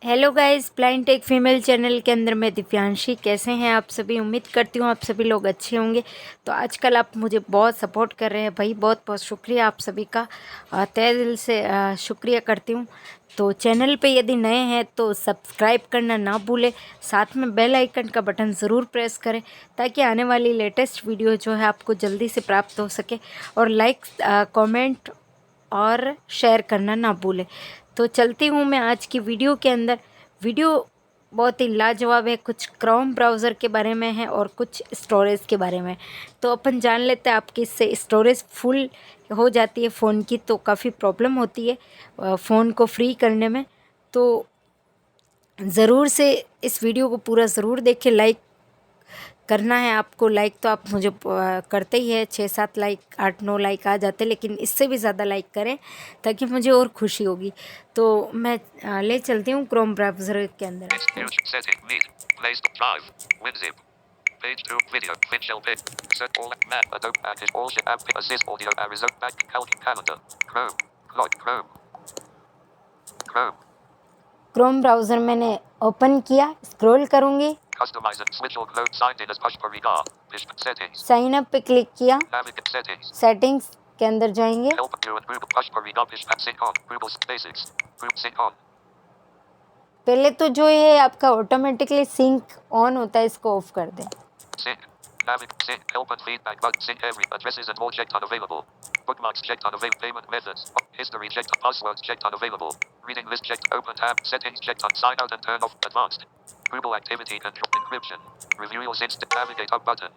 Hello guys, blind tech female channel के अंदर मैं दिव्यांशी। कैसे हैं आप सभी? उम्मीद करती हूँ आप सभी लोग अच्छे होंगे। तो आजकल आप मुझे बहुत सपोर्ट कर रहे हैं भाई, बहुत बहुत शुक्रिया आप सभी का। तहे दिल से शुक्रिया करती हूँ। तो चैनल पे यदि नए हैं तो सब्सक्राइब करना ना भूलें, साथ में बेल आइकन का बटन ज़रूर प्रेस करें ताकि आने वाली लेटेस्ट वीडियो जो है आपको जल्दी से प्राप्त हो सके। और लाइक, कमेंट और शेयर करना ना भूलें। तो चलती हूँ मैं आज की वीडियो के अंदर। वीडियो बहुत ही लाजवाब है, कुछ क्रोम ब्राउज़र के बारे में है और कुछ स्टोरेज के बारे में। तो अपन जान लेते हैं, आपकी इससे स्टोरेज फुल हो जाती है फ़ोन की तो काफ़ी प्रॉब्लम होती है फ़ोन को फ्री करने में। तो ज़रूर से इस वीडियो को पूरा ज़रूर देखें। लाइक करना है आपको, लाइक तो आप मुझे करते ही है, 6-7 लाइक, 8-9 लाइक आ जाते, लेकिन इससे भी ज़्यादा लाइक करें ताकि मुझे और खुशी होगी। तो मैं ले चलती हूँ क्रोम ब्राउज़र के अंदर आपको। Page 2 video Twitch LP set all map Adobe package all shit app assist audio Arizona back calendar Chrome Chrome browser मैंने ओपन किया, स्क्रॉल करूँगी, customize and switch all code signed in as push parigar settings sign up पे click किया, navigate settings settings के अंदर जाएंगे। help you and group push parigar sync on Google basics group sync on पहले तो जो ये आपका ऑटोमेटिकली सिंक ऑन होता है, इसको ऑफ कर दें। sync sync help and feedback button sync every addresses and more checked unavailable bookmarks checked unavailable payment methods history checked passwords checked unavailable reading list checked open tab settings checked on sign out and turn off advanced Google activity control encryption review your instant navigate up button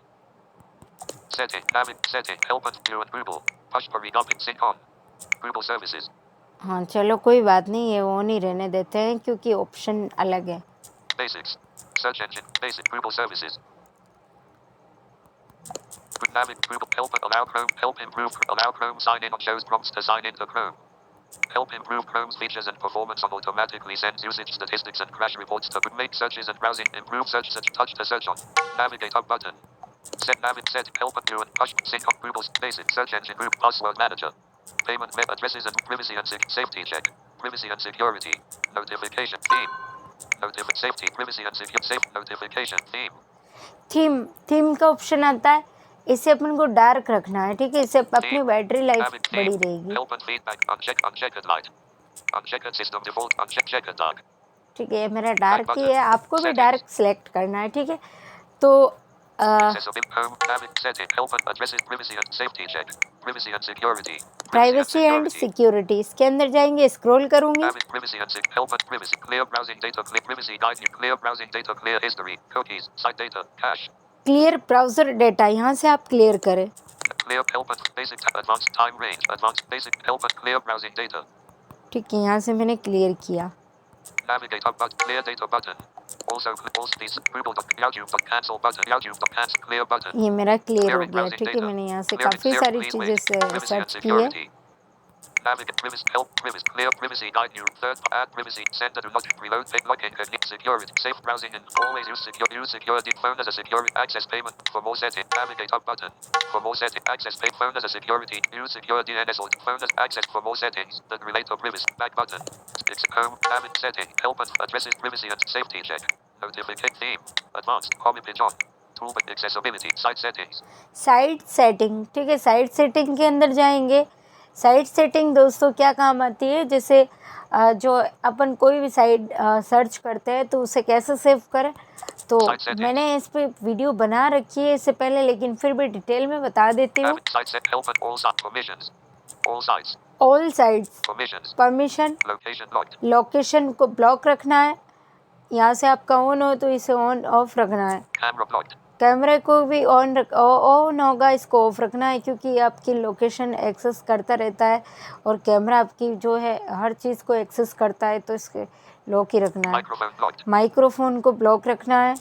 setting help and view and Google push for read sync on Google services हाँ चलो कोई बात नहीं, ये on ही रहने देते हैं क्योंकि ऑप्शन अलग है। basics search engine basic Google services Google help allow Chrome help improve allow Chrome sign in on shows prompts to sign into Chrome help improve Chrome's features and performance on automatically sends usage statistics and crash reports to make searches and browsing improve search touch to search on navigate up button set help and view and push sync on Google's basic search engine group password manager payment web addresses and privacy and safety check privacy and security notification theme safety privacy and secure safe notification theme का option आता है, इसे अपन को dark रखना है, ठीक है। इससे अपनी बैटरी लाइफ बड़ी रहेगी, ठीक है। मेरा डार्क ही है, आपको भी डार्क सेलेक्ट करना है, ठीक है। तो प्राइवेसी एंड सिक्योरिटी इसके अंदर जाएंगे, स्क्रॉल करूंगी, क्लियर ब्राउजर डेटा, यहाँ से आप क्लियर करें। ठीक है, यहाँ से मैंने क्लियर किया। Navigate up button, clear data button. Also these cancel button, clear button. ये मेरा क्लियर हो गया, ठीक है। मैंने यहाँ से काफ़ी सारी चीज़ें सर्च की है। Navigate privacy help privacy clear privacy guide you third add privacy send do not reload login security safe browsing and always use security phone as a security access payment for more setting navigate up button for more setting access pay phone as a security use security NSO phone as access for more settings that relate to privacy back button it's home navigate setting help and addresses privacy and safety check notification theme advanced copy pigeon toolbar accessibility site settings site setting, ठीक है। Site setting के अंदर जाएंगे। Site setting दोस्तों क्या काम आती है, जैसे जो अपन कोई भी साइट सर्च करते हैं तो उसे कैसे सेव करें। तो मैंने इस पे वीडियो बना रखी है इससे पहले, लेकिन फिर भी डिटेल में बता देती हूँ। ऑल साइट्स परमिशन, लोकेशन को ब्लॉक रखना है, यहाँ से आपका ऑन हो तो इसे ऑन ऑफ रखना है। कैमरे को भी ऑन होगा, इसको ऑफ रखना है क्योंकि ये आपकी लोकेशन एक्सेस करता रहता है और कैमरा आपकी जो है हर चीज़ को एक्सेस करता है, तो इसके लॉक ही रखना है। माइक्रोफोन को ब्लॉक रखना है।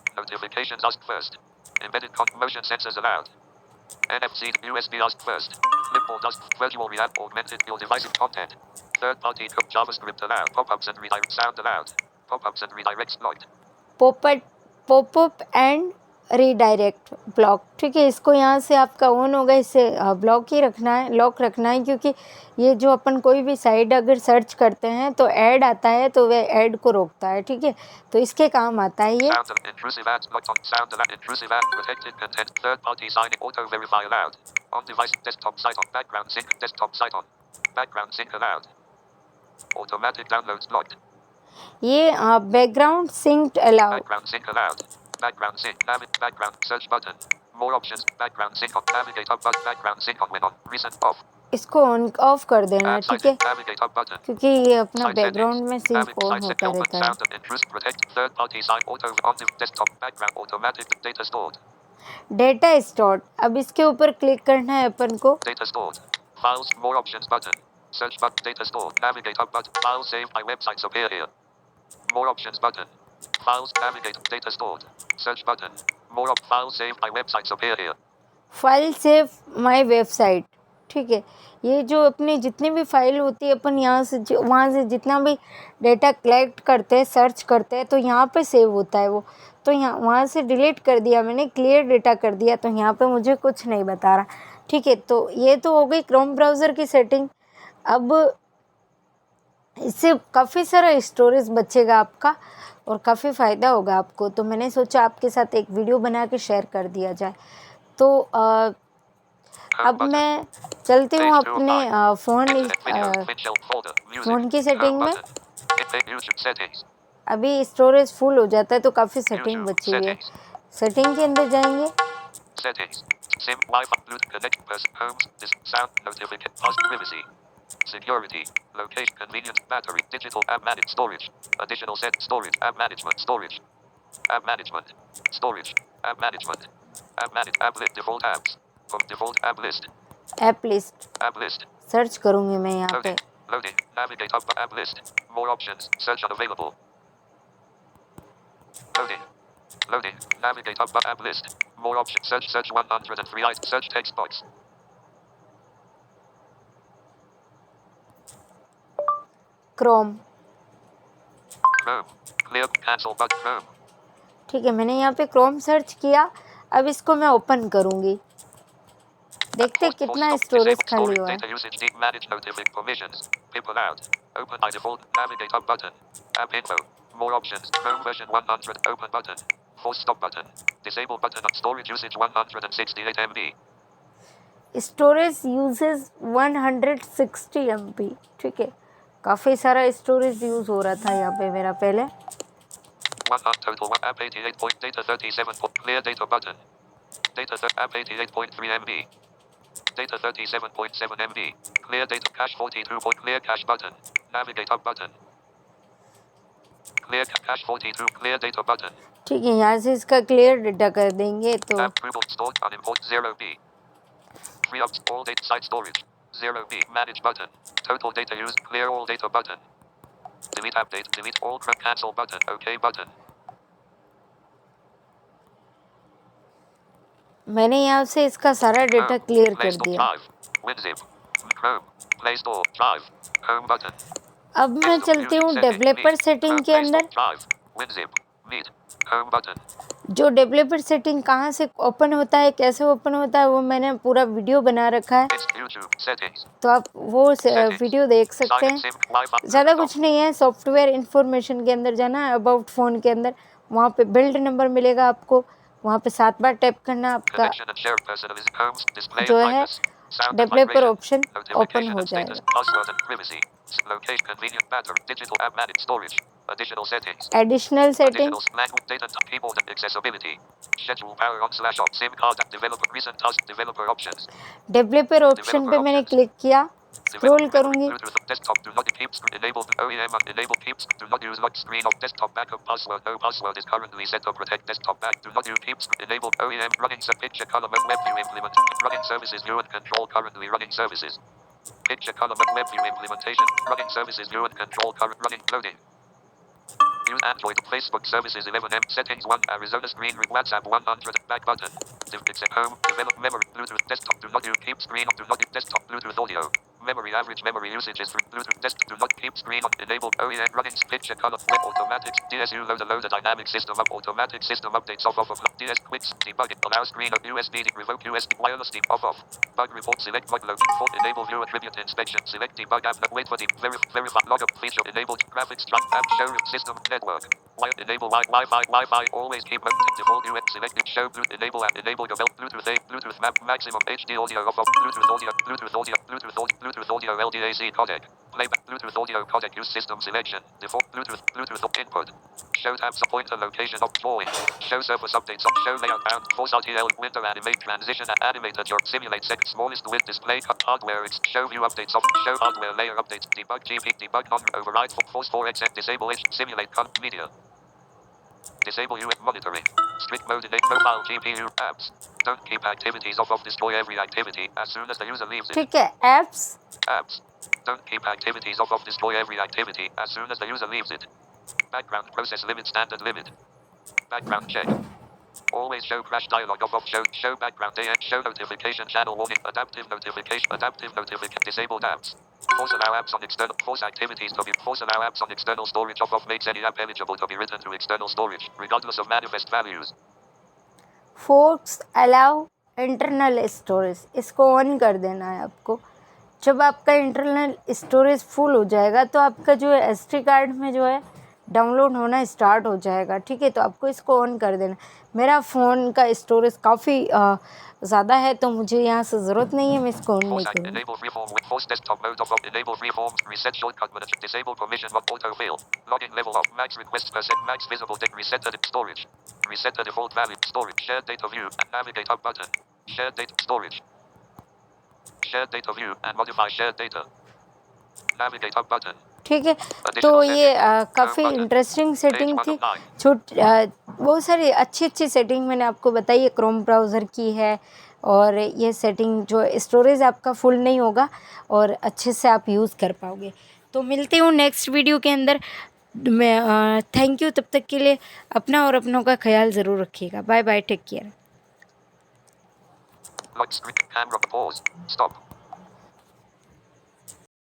NFC USB asked first. Clipboard asked virtual react augmented your device content. Third party JavaScript allowed. Pop-ups and redirect sound allowed. Pop-ups and redirects blocked. Popup and redirect block, ठीक है। इसको यहाँ से आपका on होगा, इससे ब्लॉक ही रखना है, लॉक रखना है, क्योंकि ये जो अपन कोई भी साइट अगर सर्च करते हैं तो ऐड आता है, तो वह ऐड को रोकता है, ठीक है। तो इसके काम आता है ये। Sound of intrusive ads blocked on sound of intrusive ad protected content third party sign auto verify allowed on device desktop site on background sync desktop site on background sync allowed automatic downloads blocked ये background synced allow, background sync allowed background sync background search button more options background sync on navigate up button background sync on when on recent off इसको on off कर देना है, add ठीक site है, navigate up button क्योंकि ये अपना site settings background में सिंक ऑन site set होता open रहता है। sound of intrusive protect third party sign auto on the desktop background automatic data stored data stored, अब इसके ऊपर क्लिक करना है अपन को। data stored files more options button search button data stored navigate up button files saved by websites appear here more options button files navigate data stored search button more files saved by websites appear here file save my website, ठीक है। ये जो अपनी जितनी भी file होती है, अपन यहाँ से वहाँ से जितना भी डेटा कलेक्ट करते हैं, सर्च करते हैं, तो यहाँ पे सेव होता है वो। तो यहाँ वहाँ से डिलीट कर दिया मैंने, क्लियर डेटा कर दिया, तो यहाँ पे मुझे कुछ नहीं बता रहा, ठीक है। तो ये तो हो गई क्रोम ब्राउज़र की सेटिंग। अब इससे काफ़ी सारा स्टोरेज बचेगा आपका और काफ़ी फ़ायदा होगा आपको, तो मैंने सोचा आपके साथ एक वीडियो बना के शेयर कर दिया जाए। तो अब मैं चलती हूँ अपने फ़ोन की सेटिंग में। अभी स्टोरेज फुल हो जाता है तो काफ़ी सेटिंग बची हुई है। सेटिंग के अंदर जाएंगे, settings sim wi-fi bluetooth connect person homes this sound notification pause privacy security location convenient battery digital app manage storage additional set storage app management storage app management storage app management app manage app list default apps from default app list app list search करूँगी मैं यहाँ पे। loading navigate up app list more options search unavailable loading navigate up app list more options search 103 items search text box Chrome, Chrome clear cancel button Chrome ठीक है, मैंने यहाँ पे Chrome search किया। अब इसको मैं ओपन करूँगी, देखते कितना स्टोरेज खाली हुआ है। data usage deep manage notification permissions people out open by default navigate up button app info more options Chrome version 100 open button force stop button disable button storage usage 168 MB storage usage 160 MB, ठीक है। काफ़ी सारा storage use हो रहा था यहाँ पे मेरा पहले। total app 88 point data 37 clear data button data app 88.3 MB data 37.7 MB clear data cache 42 point clear cache button navigate up button clear cache 42 clear data button ठीक है, यहाँ से इसका क्लियर डेटा कर देंगे तो approval stored unimport 0B free up all data site storage 0B manage button total data used clear all data button delete update delete all cancel button OK button मैंने यहाँ से इसका सारा डेटा क्लियर कर दिया। अब मैं चलती हूँ डेवलपर सेटिंग के अंदर। जो डेवलपर सेटिंग कहाँ से ओपन होता है, कैसे ओपन होता है, वो मैंने पूरा वीडियो बना रखा है, तो आप वो वीडियो देख सकते हैं। ज़्यादा कुछ नहीं है, सॉफ्टवेयर इंफॉर्मेशन के अंदर जाना है, अबाउट फ़ोन के अंदर, वहाँ पे बिल्ड नंबर मिलेगा आपको, वहाँ पे 7 बार टैप करना, आपका जो है डेवलपर ऑप्शन ओपन हो जाएगा। एडिशनल सेटिंग, डेवलपर ऑप्शन पे मैंने क्लिक किया, स्क्रॉल करूंगी, picture column web view implementation running services view and control current running loading use Android Facebook services 11M settings 1 Arizona screen WhatsApp 100 back button except home develop memory Bluetooth desktop do not use keep screen do not use desktop Bluetooth audio Memory average memory usage is through Bluetooth. Desk do not keep screen on. Enabled OEM running picture color web automatic DSU load a dynamic system up automatic system updates off of DS quits debugging allow screen of USB revoke USB wireless off bug report select bug load for enable view attribute inspection select debug app wait for the verify log up feature enabled graphics track app show system network enable Wi-Fi always keep default select show Bluetooth enable your Bluetooth map maximum HD audio off of Bluetooth audio LDAC codec playback Bluetooth audio codec use system selection default Bluetooth input show tabs pointer location of drawing show surface updates show layout bound force RTL window animate transition animator your simulate set smallest width display hardware show view updates of show hardware layer updates debug debug non override force 4x disable simulate media disable UF monitoring. Strict mode enable profile GPU apps. Don't keep activities off destroy every activity as soon as the user leaves it. ठीक है, apps Apps. Don't keep activities off destroy every activity as soon as the user leaves it. Background process limit standard limit. Background check. Always show crash dialog off show background show notification channel warning adaptive notification disabled apps. Force allow apps on external force activities to be force allow apps on external storage off makes any app eligible to be written to external storage regardless of manifest values. Force allow internal storage, इसको on कर देना है आपको। जब आपका internal storage full हो जाएगा तो आपका जो है एसडी कार्ड में जो है डाउनलोड होना स्टार्ट हो जाएगा, ठीक है। तो आपको इसको ऑन कर देना। मेरा फ़ोन का स्टोरेज काफ़ी ज़्यादा है तो मुझे यहाँ से ज़रूरत नहीं है, मैं इसको ऑन नहीं करूँगी। Reset the default value. Storage. Shared data view and navigate up button. Shared data storage. Shared data view and modify shared data. Navigate up button. ठीक है, तो ये काफ़ी इंटरेस्टिंग सेटिंग थी। बहुत सारी अच्छी सेटिंग मैंने आपको बताई है, क्रोम ब्राउज़र की है। और ये सेटिंग जो स्टोरेज आपका फुल नहीं होगा और अच्छे से आप यूज़ कर पाओगे। तो मिलती हूँ नेक्स्ट वीडियो के अंदर। मैं थैंक यू, तब तक के लिए अपना और अपनों का ख्याल ज़रूर रखिएगा। Bye bye, take care.